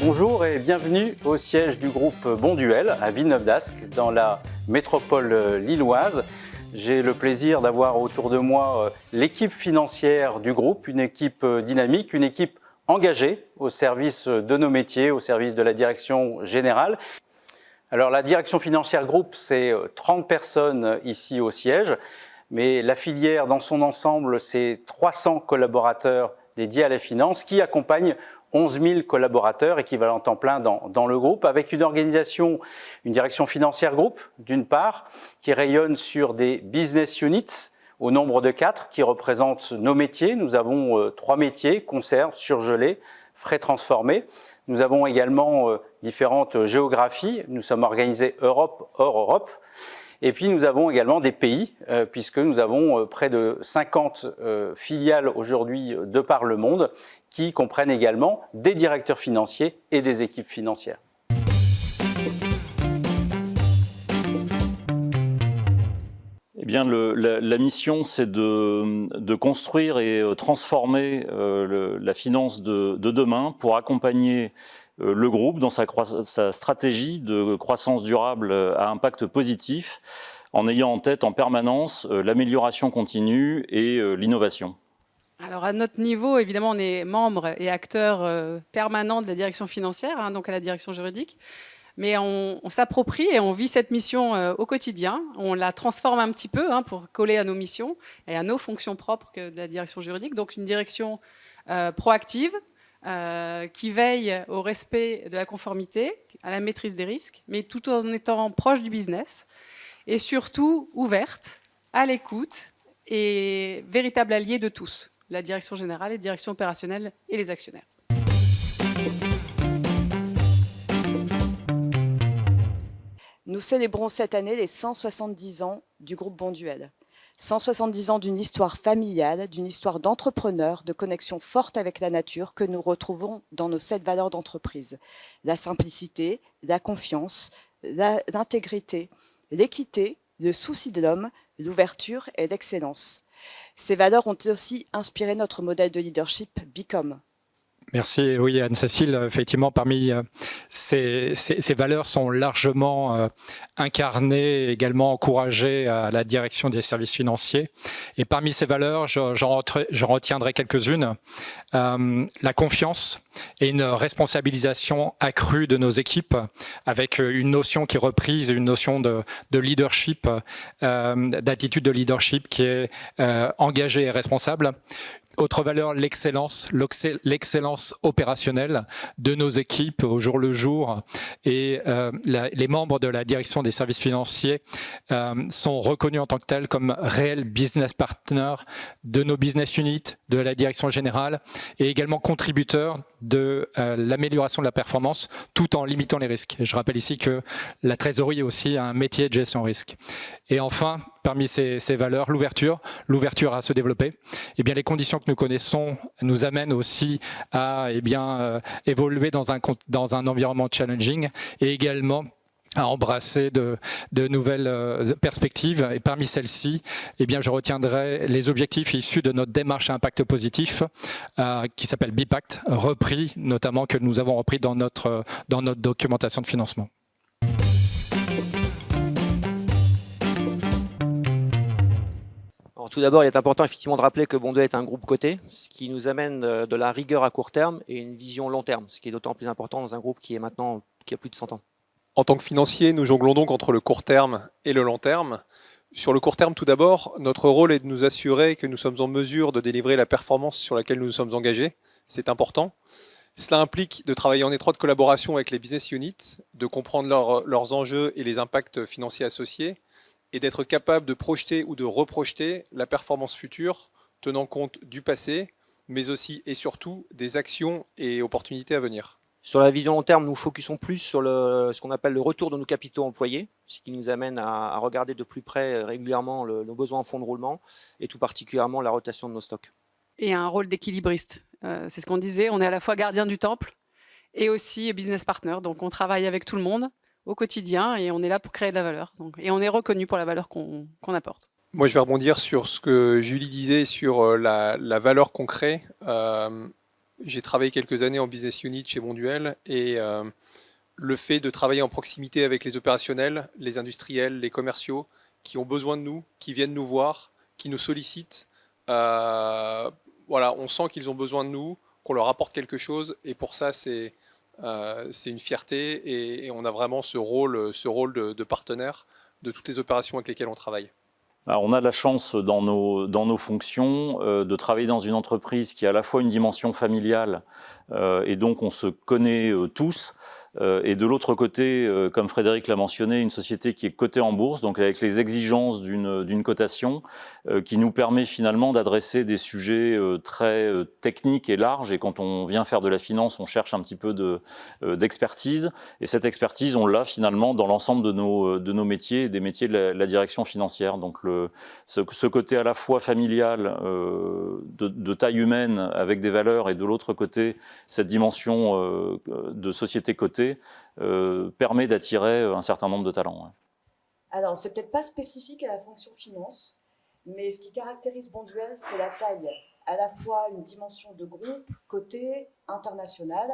Bonjour et bienvenue au siège du groupe Bonduelle à Villeneuve-d'Ascq dans la métropole lilloise. J'ai le plaisir d'avoir autour de moi l'équipe financière du groupe, une équipe dynamique, une équipe engagée au service de nos métiers, au service de la direction générale. Alors la direction financière groupe, c'est 30 personnes ici au siège, mais la filière dans son ensemble, c'est 300 collaborateurs dédiés à la finance qui accompagnent 11 000 collaborateurs équivalent temps plein dans le groupe, avec une organisation, une direction financière groupe, d'une part, qui rayonne sur des business units, au nombre de 4, qui représentent nos métiers. Nous avons 3 métiers, conserve, surgelé, frais transformés. Nous avons également différentes géographies. Nous sommes organisés Europe, hors Europe. Et puis nous avons également des pays, puisque nous avons près de 50 filiales aujourd'hui de par le monde, qui comprennent également des directeurs financiers et des équipes financières. Eh bien, la mission, c'est de construire et transformer la finance de demain pour accompagner le groupe dans sa stratégie de croissance durable à impact positif, en ayant en tête en permanence l'amélioration continue et l'innovation. Alors à notre niveau, évidemment, on est membre et acteur permanent de la direction financière, donc à la direction juridique. Mais on s'approprie et on vit cette mission au quotidien. On la transforme un petit peu pour coller à nos missions et à nos fonctions propres de la direction juridique. Donc une direction proactive qui veille au respect de la conformité, à la maîtrise des risques, mais tout en étant proche du business et surtout ouverte, à l'écoute et véritable allié de tous, la direction générale, les directions opérationnelles et les actionnaires. Nous célébrons cette année les 170 ans du groupe Bonduelle. 170 ans d'une histoire familiale, d'une histoire d'entrepreneurs, de connexion forte avec la nature que nous retrouvons dans nos 7 valeurs d'entreprise. La simplicité, la confiance, l'intégrité, l'équité, le souci de l'homme, l'ouverture et l'excellence. Ces valeurs ont aussi inspiré notre modèle de leadership Become. Merci, oui Anne-Cécile, effectivement parmi ces valeurs sont largement incarnées, également encouragées à la direction des services financiers. Et parmi ces valeurs, j'en retiendrai quelques-unes. La confiance et une responsabilisation accrue de nos équipes avec une notion qui est reprise, une notion de leadership, d'attitude de leadership qui est engagée et responsable. Autre valeur, l'excellence opérationnelle de nos équipes au jour le jour. Et les membres de la direction des services financiers sont reconnus en tant que tels comme réels business partners de nos business units, de la direction générale et également contributeurs de l'amélioration de la performance tout en limitant les risques. Et je rappelle ici que la trésorerie est aussi un métier de gestion risque. Et enfin, parmi ces valeurs, l'ouverture à se développer. Eh bien, les conditions que nous connaissons nous amènent aussi à évoluer dans un environnement challenging et également à embrasser de nouvelles perspectives. Et parmi celles-ci, eh bien, je retiendrai les objectifs issus de notre démarche à impact positif qui s'appelle BIPACT, que nous avons repris dans notre documentation de financement. Alors, tout d'abord, il est important effectivement de rappeler que Bonduelle est un groupe coté, ce qui nous amène de la rigueur à court terme et une vision long terme, ce qui est d'autant plus important dans un groupe qui a plus de 100 ans. En tant que financier, nous jonglons donc entre le court terme et le long terme. Sur le court terme, tout d'abord, notre rôle est de nous assurer que nous sommes en mesure de délivrer la performance sur laquelle nous nous sommes engagés. C'est important. Cela implique de travailler en étroite collaboration avec les business units, de comprendre leurs enjeux et les impacts financiers associés, et d'être capable de projeter ou de reprojeter la performance future, tenant compte du passé, mais aussi et surtout des actions et opportunités à venir. Sur la vision long terme, nous focusons plus sur ce qu'on appelle le retour de nos capitaux employés, ce qui nous amène à regarder de plus près régulièrement nos besoins en fonds de roulement et tout particulièrement la rotation de nos stocks. Et un rôle d'équilibriste. C'est ce qu'on disait, on est à la fois gardien du temple et aussi business partner. Donc on travaille avec tout le monde au quotidien et on est là pour créer de la valeur. Et on est reconnu pour la valeur qu'on apporte. Moi, je vais rebondir sur ce que Julie disait sur la valeur qu'on crée. J'ai travaillé quelques années en business unit chez Bonduelle et le fait de travailler en proximité avec les opérationnels, les industriels, les commerciaux qui ont besoin de nous, qui viennent nous voir, qui nous sollicitent, voilà, on sent qu'ils ont besoin de nous, qu'on leur apporte quelque chose et pour ça c'est une fierté et on a vraiment ce rôle de partenaire de toutes les opérations avec lesquelles on travaille. Alors, on a la chance dans nos fonctions de travailler dans une entreprise qui a à la fois une dimension familiale et donc on se connaît tous. Et de l'autre côté, comme Frédéric l'a mentionné, une société qui est cotée en bourse, donc avec les exigences d'une cotation, qui nous permet finalement d'adresser des sujets très techniques et larges. Et quand on vient faire de la finance, on cherche un petit peu d'expertise. Et cette expertise, on l'a finalement dans l'ensemble de nos métiers, des métiers de la direction financière. Donc ce côté à la fois familial, de taille humaine, avec des valeurs, et de l'autre côté, cette dimension de société cotée, permet d'attirer un certain nombre de talents. Ouais. Alors, c'est peut-être pas spécifique à la fonction finance, mais ce qui caractérise Bonduelle, c'est la taille, à la fois une dimension de groupe, coté, international,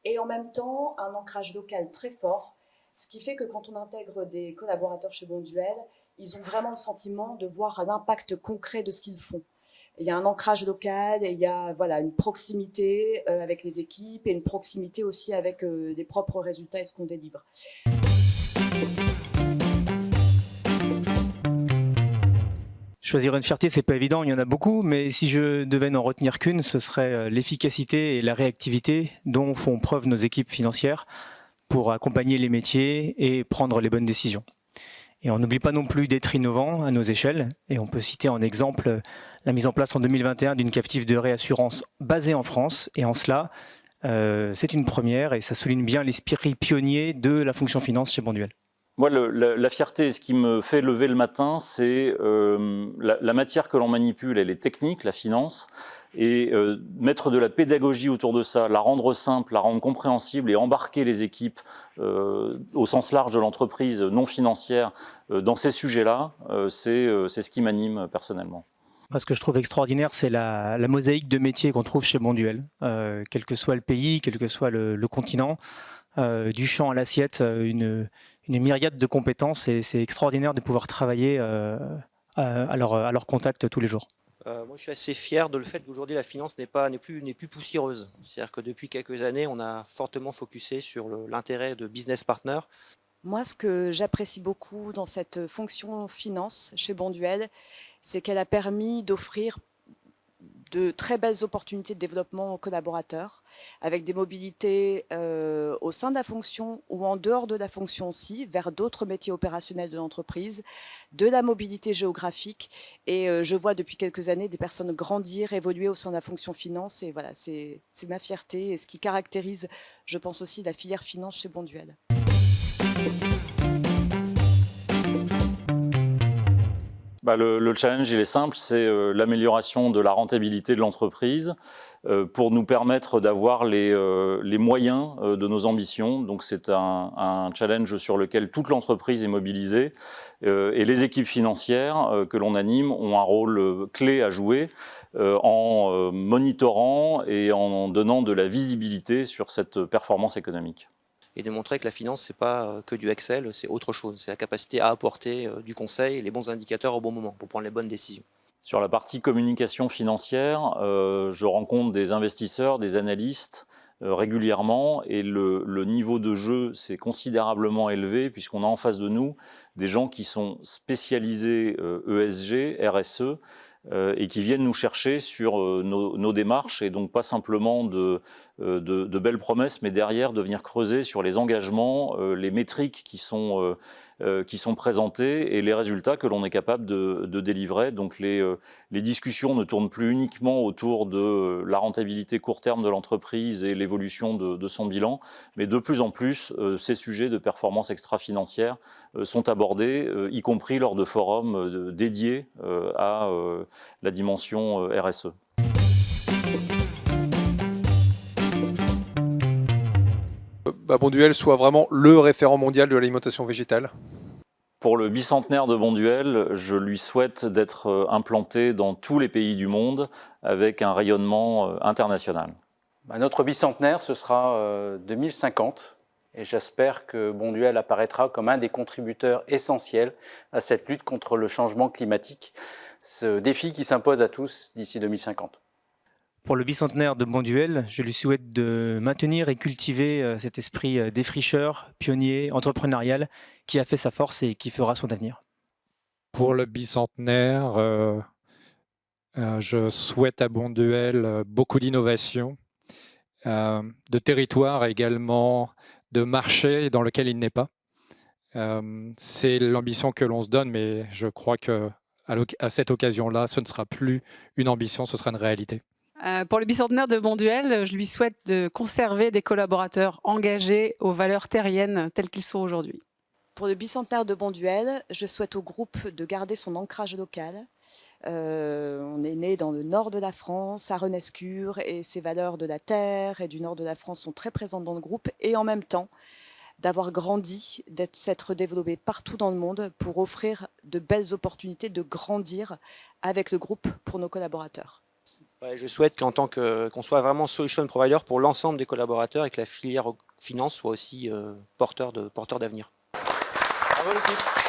et en même temps un ancrage local très fort, ce qui fait que quand on intègre des collaborateurs chez Bonduelle, ils ont vraiment le sentiment de voir un impact concret de ce qu'ils font. Il y a un ancrage local, et il y a voilà, une proximité avec les équipes et une proximité aussi avec les propres résultats et ce qu'on délivre. Choisir une fierté, c'est pas évident, il y en a beaucoup, mais si je devais n'en retenir qu'une, ce serait l'efficacité et la réactivité dont font preuve nos équipes financières pour accompagner les métiers et prendre les bonnes décisions. Et on n'oublie pas non plus d'être innovant à nos échelles. Et on peut citer en exemple la mise en place en 2021 d'une captive de réassurance basée en France. Et en cela, c'est une première et ça souligne bien l'esprit pionnier de la fonction finance chez Bonduelle. Moi, la fierté, ce qui me fait lever le matin, c'est la matière que l'on manipule, elle est technique, la finance, et mettre de la pédagogie autour de ça, la rendre simple, la rendre compréhensible et embarquer les équipes au sens large de l'entreprise non financière dans ces sujets-là, c'est ce qui m'anime personnellement. Ce que je trouve extraordinaire, c'est la mosaïque de métiers qu'on trouve chez Bonduelle, quel que soit le pays, quel que soit le continent, du champ à l'assiette, une myriade de compétences et c'est extraordinaire de pouvoir travailler à leur contact tous les jours. Moi, je suis assez fier de le fait qu'aujourd'hui la finance n'est plus poussiéreuse. C'est-à-dire que depuis quelques années, on a fortement focusé sur l'intérêt de business partner. Moi, ce que j'apprécie beaucoup dans cette fonction finance chez Bonduelle, c'est qu'elle a permis d'offrir de très belles opportunités de développement aux collaborateurs, avec des mobilités au sein de la fonction ou en dehors de la fonction aussi, vers d'autres métiers opérationnels de l'entreprise, de la mobilité géographique. Et je vois depuis quelques années des personnes grandir, évoluer au sein de la fonction finance. Et voilà, c'est ma fierté et ce qui caractérise, je pense aussi, la filière finance chez Bonduelle. Le challenge, il est simple, c'est l'amélioration de la rentabilité de l'entreprise pour nous permettre d'avoir les moyens de nos ambitions. Donc c'est un challenge sur lequel toute l'entreprise est mobilisée et les équipes financières que l'on anime ont un rôle clé à jouer en monitorant et en donnant de la visibilité sur cette performance économique. Et de montrer que la finance, ce n'est pas que du Excel, c'est autre chose. C'est la capacité à apporter du conseil et les bons indicateurs au bon moment pour prendre les bonnes décisions. Sur la partie communication financière, je rencontre des investisseurs, des analystes régulièrement et le niveau de jeu s'est considérablement élevé puisqu'on a en face de nous des gens qui sont spécialisés ESG, RSE, et qui viennent nous chercher sur nos démarches et donc pas simplement de belles promesses, mais derrière de venir creuser sur les engagements, les métriques qui sont présentées et les résultats que l'on est capable de délivrer. Donc les discussions ne tournent plus uniquement autour de la rentabilité court terme de l'entreprise et l'évolution de son bilan, mais de plus en plus, ces sujets de performance extra-financière sont abordés, y compris lors de forums dédiés à la dimension RSE. Bonduelle soit vraiment le référent mondial de l'alimentation végétale. Pour le bicentenaire de Bonduelle, je lui souhaite d'être implanté dans tous les pays du monde avec un rayonnement international. Notre bicentenaire, ce sera 2050. Et j'espère que Bonduelle apparaîtra comme un des contributeurs essentiels à cette lutte contre le changement climatique, ce défi qui s'impose à tous d'ici 2050. Pour le bicentenaire de Bonduelle, je lui souhaite de maintenir et cultiver cet esprit défricheur, pionnier, entrepreneurial, qui a fait sa force et qui fera son avenir. Pour le bicentenaire, je souhaite à Bonduelle beaucoup d'innovation, de territoire également, de marché dans lequel il n'est pas. C'est l'ambition que l'on se donne, mais je crois qu'à cette occasion-là, ce ne sera plus une ambition, ce sera une réalité. Pour le bicentenaire de Bonduelle, je lui souhaite de conserver des collaborateurs engagés aux valeurs terriennes telles qu'ils sont aujourd'hui. Pour le bicentenaire de Bonduelle, je souhaite au groupe de garder son ancrage local. On est né dans le nord de la France, à Renescure, et ces valeurs de la terre et du nord de la France sont très présentes dans le groupe, et en même temps d'avoir grandi, s'être développé partout dans le monde pour offrir de belles opportunités de grandir avec le groupe pour nos collaborateurs. Ouais, je souhaite qu'on soit vraiment solution provider pour l'ensemble des collaborateurs et que la filière finance soit aussi porteur d'avenir. Bravo l'équipe.